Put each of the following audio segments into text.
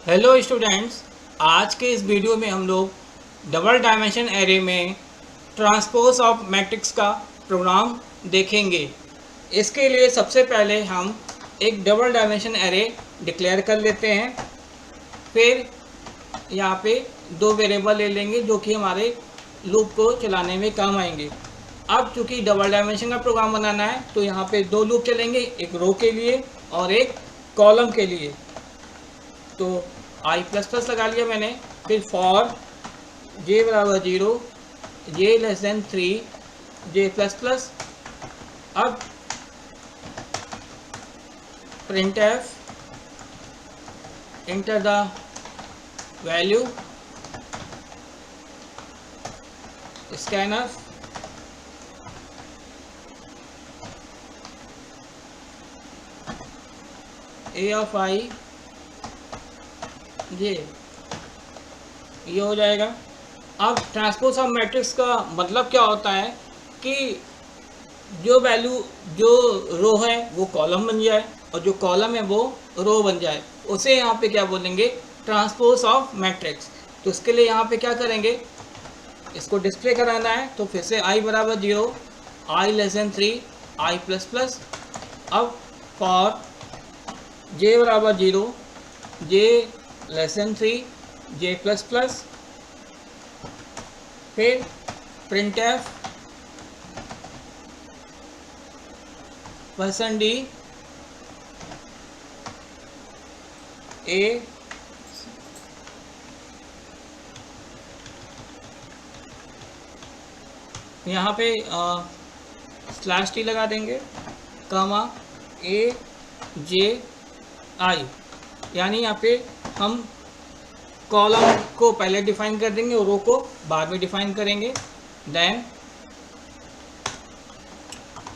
Hello students, आज के इस वीडियो में हम लोग डबल डायमेंशन एरे में ट्रांसपोज ऑफ मैट्रिक्स का प्रोग्राम देखेंगे। इसके लिए सबसे पहले हम एक डबल डायमेंशन एरे डिक्लेयर कर लेते हैं। फिर यहाँ पे दो वेरिएबल ले लेंगे जो कि हमारे लूप को चलाने में काम आएंगे। अब चूंकि डबल डायमेंशन का प्रोग्राम बनाना है तो यहाँ पे दो लूप चलेंगे, एक रो के लिए और एक कॉलम के लिए। तो आई प्लस प्लस लगा लिया मैंने। फिर फॉर जे बराबर 0, j less than 3, j plus plus. अब print f enter the value scanner a of i j, ये हो जाएगा। अब ट्रांसपोज ऑफ मैट्रिक्स का मतलब क्या होता है कि जो वैल्यू जो रो है वो कॉलम बन जाए और जो कॉलम है वो रो बन जाए, उसे यहाँ पे क्या बोलेंगे, ट्रांसपोज ऑफ मैट्रिक्स। तो इसके लिए यहाँ पे क्या करेंगे, इसको डिस्प्ले कराना है। तो फिर से आई बराबर 0, आई लेस देन 3, आई प्लस प्लस। अब फॉर जे बराबर 0, j less than 3, j plus plus. फिर प्रिंट एफ % d ए यहाँ पे स्लैश टी लगा देंगे, कामा ए जे आई, यानी यहाँ पे हम कॉलम को पहले डिफाइन कर देंगे और रो को बाद में डिफाइन करेंगे। Then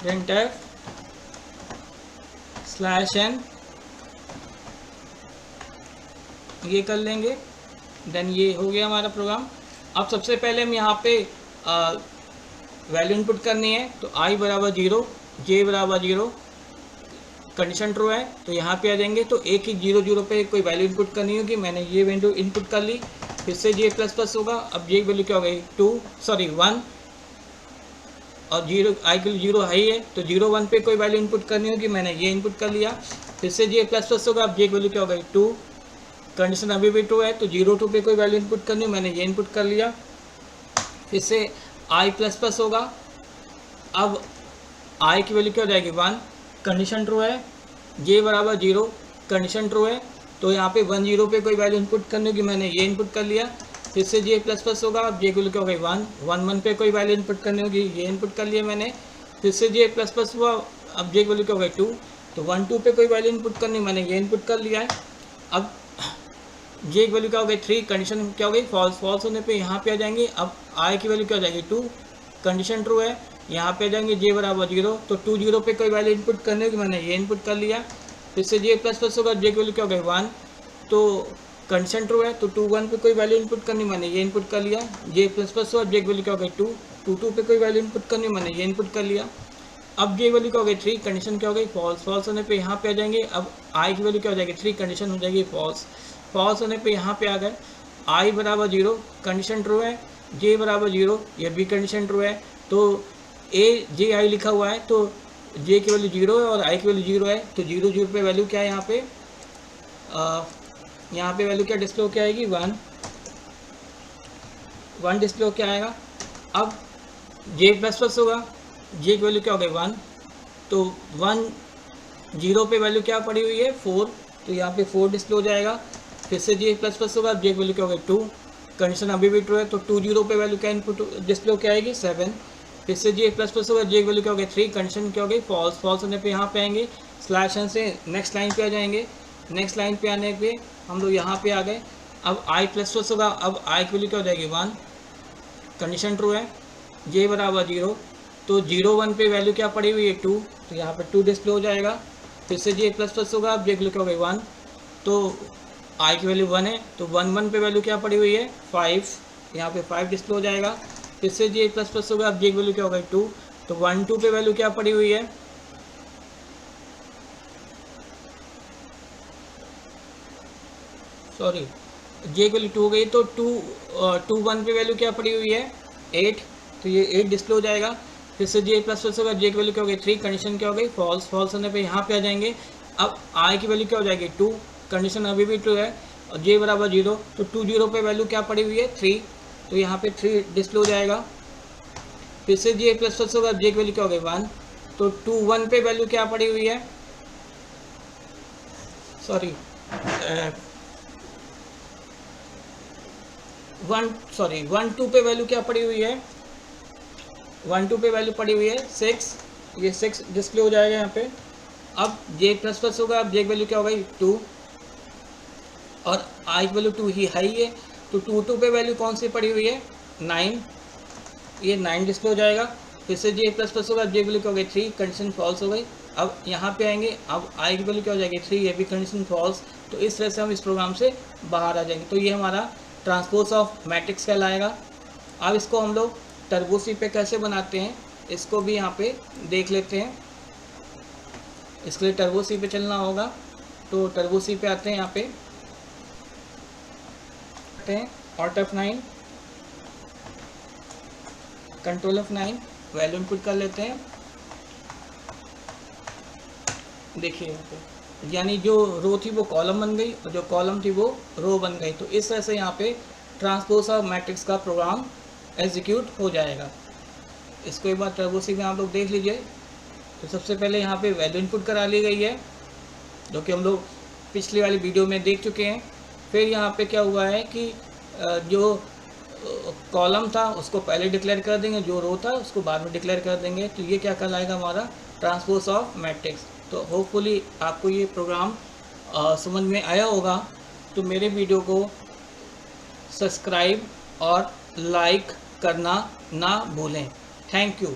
print F slash N, ये कर लेंगे। देन ये हो गया हमारा प्रोग्राम। अब सबसे पहले हम यहाँ पे वैल्यू इनपुट करनी है। तो आई बराबर 0, जे बराबर 0, कंडीशन ट्रू है तो यहाँ पे आ जाएंगे। तो एक ही 0 0 पे कोई वैल्यू इनपुट करनी होगी, मैंने ये वैल्यू इनपुट कर ली। फिर से जे प्लस प्लस होगा। अब जे वैल्यू क्या हो गई, 1, और 0 आई की 0 हाई है तो 0 1 पे कोई वैल्यू इनपुट करनी होगी, मैंने ये इनपुट कर लिया। फिर से जे प्लस प्लस होगा। अब जे वैल्यू क्या हो गई, 2, कंडीशन अभी भी 2 है तो 0 2 पे कोई वैल्यू इनपुट करनी हो, मैंने ये इनपुट कर लिया। फिर से आई प्लस प्लस होगा। अब आई की वैल्यू क्या हो जाएगी, 1, कंडीशन ट्रू है। जे बराबर 0, कंडीशन ट्रू है तो यहाँ पे 1 0 पे कोई वैल्यू इनपुट करनी होगी, मैंने ये इनपुट कर लिया। फिर से जे प्लस प्लस होगा। अब जे की वैल्यू क्या हो गई, 1 1 पे कोई वैल्यू इनपुट करनी होगी, ये इनपुट कर लिया मैंने। फिर से जे प्लस प्लस हुआ। अब जे की वैल्यू क्या हो गई, 2, तो 1 2 पे कोई वैल्यू इनपुट करनी, मैंने ये इनपुट कर लिया है। अब जे की वैल्यू क्या हो गई, 3, कंडीशन क्या हो गई, फॉल्स। फॉल्स होने पे यहाँ पे आ जाएंगे। अब आई की वैल्यू क्या हो जाएगी, 2, कंडीशन ट्रू है, यहाँ पे आ जाएंगे। जे बराबर 0, तो 2 0 पे कोई वैल्यू इनपुट करने होगी, मैंने ये इनपुट कर लिया। फिर से जे प्लस प्लस होगा। जे की वैल्यू क्या हो गई, 1, तो कंडीशन ट्रू है तो 2 1 पे कोई वैल्यू इनपुट करनी, मैंने ये इनपुट कर लिया। जे प्लस प्लस हुआ। जे की वैल्यू क्या हो गई, 2 2 पे कोई वैल्यू इनपुट करनी, मैंने ये इनपुट कर लिया। अब जे वैल्यू क्या हो गई, 3, कंडीशन क्या हो गई, फॉल्स। फॉल्स होने पे यहाँ पे आ जाएंगे। अब आई की वैल्यू क्या हो जाएगी, 3, कंडीशन हो जाएगी फॉल्स। फॉल्स होने पे यहाँ पे आ गए। आई बराबर 0, कंडीशन ट्रू है। जे बराबर 0, ये भी कंडीशन ट्रू है। तो ए जे आई लिखा हुआ है तो जे की वैल्यू 0 है और आई की वैल्यू 0 है। तो 0 0 पे वैल्यू क्या है, यहाँ पे वैल्यू क्या डिस्प्ले होकर आएगी, 1 1 डिस्प्ले होकर आएगा। अब जे प्लस प्लस होगा। जे की वैल्यू क्या हो गई, 1, तो 1 0 पे वैल्यू क्या पड़ी हुई है, 4, तो यहाँ पे 4 डिस्प्ले हो जाएगा। फिर से जे प्लस प्लस होगा। जे की वैल्यू क्या हो गई, 2, कंडीशन अभी भी ट्रू है तो 2 0 पे वैल्यू क्या इनपुट डिस्प्ले होकर आएगी, 7। फिर से जे प्लस प्लस होगा। जे की वैल्यू क्या हो गई, 3, कंडीशन क्या हो गई, फॉल्स। फॉल्स होने पे यहाँ पे आएंगे, स्लैश एन से नेक्स्ट लाइन पे आ जाएंगे। नेक्स्ट लाइन पे आने पे हम लोग यहाँ पे आ गए। अब आई प्लस प्लस होगा। अब आई की वैल्यू क्या हो जाएगी, 1, कंडीशन ट्रू है। जे बराबर 0, तो 0 1 पे वैल्यू क्या पड़ी हुई है, 2, तो यहाँ पे 2 डिस्प्ले हो जाएगा। फिर से जे प्लस प्लस होगा। अब जे की वैल्यू क्या हो गई, 1, तो आई की वैल्यू 1 है तो 1 1 पे वैल्यू क्या पड़ी हुई है, 5, यहाँ पे 5 डिस्प्ले हो जाएगा। फिर से जे प्लस प्लस होगा। अब जे की वैल्यू क्या हो गई, 2, तो 1 2 पे वैल्यू क्या पड़ी हुई है, सॉरी जे की वैल्यू 2 हो गई, तो 2 1 पे वैल्यू क्या पड़ी हुई है 8, तो ये 8 डिस्प्ले हो जाएगा। फिर से जे प्लस प्लस होगा, जे की वैल्यू क्या हो गई 3, कंडीशन क्या हो गई फॉल्स, फॉल्स होने पे यहाँ पे आ जाएंगे। अब आई की वैल्यू क्या हो जाएगी 2, कंडीशन अभी भी 2 है, और जे बराबर 0, तो 2 0 पे वैल्यू क्या पड़ी हुई है 3, तो यहाँ पे 3 डिस्प्ले हो जाएगा। फिर से जे प्लस प्लस होगा, जे की वैल्यू क्या हो गई 1, तो 2 1 पे वैल्यू क्या पड़ी हुई है, सॉरी 1 2 पे वैल्यू क्या पड़ी हुई है 1 2 पे वैल्यू पड़ी हुई है 6, ये 6 डिस्प्ले हो जाएगा यहाँ पे। अब जे प्लस प्लस होगा, अब जे की वैल्यू क्या हो गई 2, और आई की वैल्यू 2 ही हाई है, तो 2 2 पे वैल्यू कौन सी पड़ी हुई है 9, ये 9 डिस्प्ले हो जाएगा। फिर से जे प्लस प्लस होगा, जे की वैल्यू क्या हो गई 3, कंडीशन फॉल्स हो गई। अब यहाँ पे आएंगे, अब आई की वैल्यू क्या हो जाएगी 3, ये भी कंडीशन फॉल्स, तो इस तरह से हम इस प्रोग्राम से बाहर आ जाएंगे। तो ये हमारा ट्रांसपोज ऑफ मैट्रिक्स कहलाएगा। अब इसको हम लोग टर्बो सी पे कैसे बनाते हैं इसको भी यहाँ पे देख लेते हैं। इसके लिए टर्बो सी पे चलना होगा, तो टर्बो सी पे आते हैं, यहाँ पे आते हैं alt F9, control F9, value input कर लेते हैं। देखिए यहाँ पे यानी जो रो थी वो कॉलम बन गई, और जो कॉलम थी वो रो बन गई। तो इस तरह से यहाँ पे ट्रांसपोज ऑफ मैट्रिक्स का प्रोग्राम एग्जीक्यूट हो जाएगा। इसको एक बार टर्बो सी में आप लोग देख लीजिए। तो सबसे पहले यहाँ पे वैल्यू इनपुट करा ली गई है, जो कि हम लोग पिछली वाली वीडियो में देख चुके हैं। फिर यहाँ पे क्या हुआ है कि जो कॉलम था उसको पहले डिक्लेयर कर देंगे, जो रो था उसको बाद में डिक्लेयर कर देंगे। तो ये क्या कहलाएगा हमारा ट्रांसपोज ऑफ मैट्रिक्स। तो होपफुली आपको ये प्रोग्राम समझ में आया होगा। तो मेरे वीडियो को सब्सक्राइब और लाइक करना ना भूलें। Thank you.